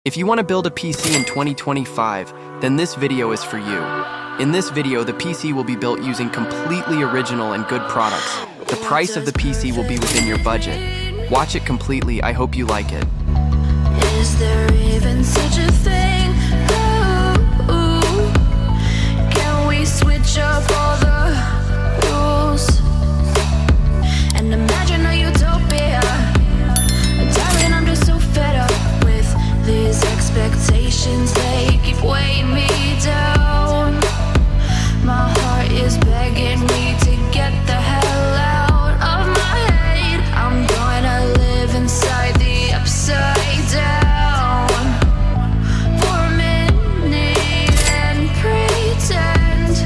If you want to build a PC in 2025, then this video is for you. In this video, the PC will be built using completely original and good products. The price of the PC will be within your budget. Watch it completely, I hope you like it. Is there even such a thing? Ooh, can we switch up all the rules and imagine a utopia? Darling, I'm just so fed up with these expectations. They keep weighing me down. My heart is begging me to get the hell out of my head. I'm gonna live inside the upside down for a minute and pretend,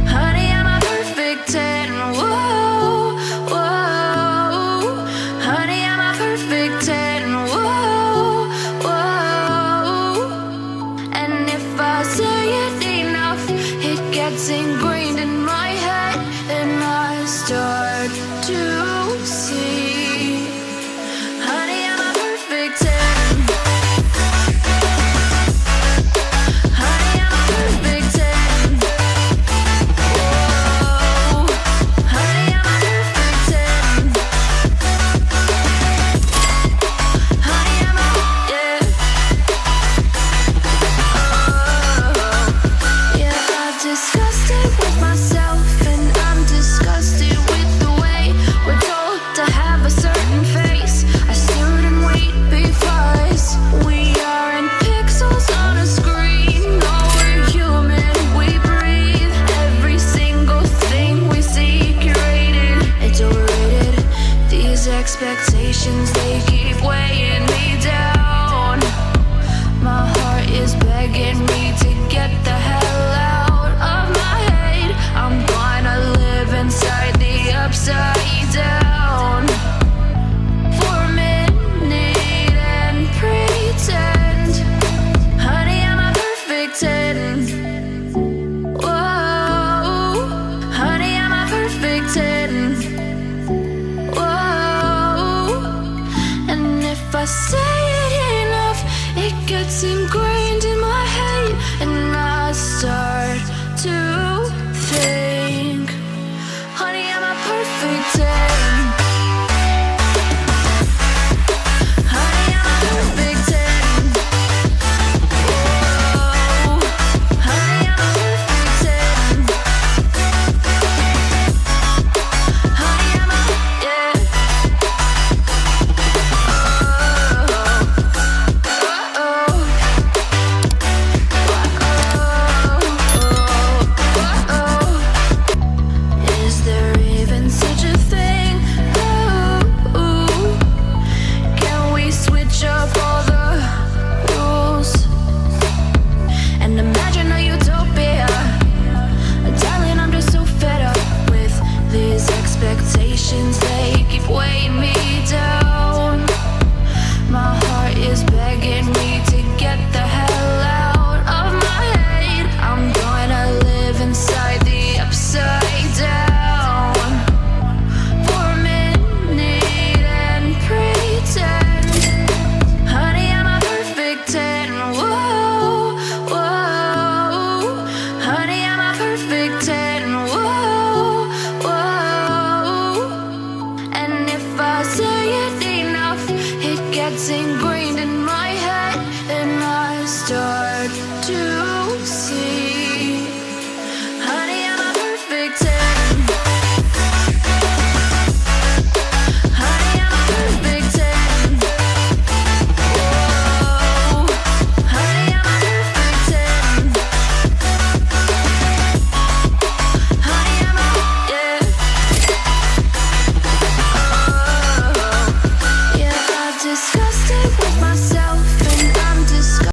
honey, I'm a perfect 10. Whoa, whoa, honey, I'm a perfect 10. Whoa, whoa, and if I say it enough, it gets ingrained in my head, and I start to see, honey, I'm a perfect 10. Honey, I'm a perfect 10. Whoa, honey, I'm a perfect 10. Honey, I'm a, yeah. Oh, yeah, I've discussed it with myself, and I'm disgusted with the way we're told to have a certain face. I stood and wait because we aren't pixels on a screen. No, we're human, we breathe. Every single thing we see curated. It's overrated. These expectations, they keep weighing me down. My heart is begging me to get the hell out of my head. I'm gonna live inside the upside down for a minute and pretend, honey, I'm a perfect 10. Whoa, honey, I'm a perfect 10. Whoa, and if I say it enough, it gets ingrained in my head, and I start to think, honey, I'm a perfect 10. Honey, I'm a perfect 10. Whoa, honey, I'm a perfect 10. Honey, I'm a, yeah. Is there even such a thing? Ooh, can we switch up all the rules and imagine a utopia? Darling, I'm just so fed up with these expectations. They keep weighing me down. My heart is begging me to get the hell out of my head. I'm gonna live inside the upside down for a minute and pretend, honey, I'm a perfect 10. Whoa, whoa, honey, I'm a perfect 10. Whoa, whoa, and if I say it enough, it gets ingrained in my head, and I start to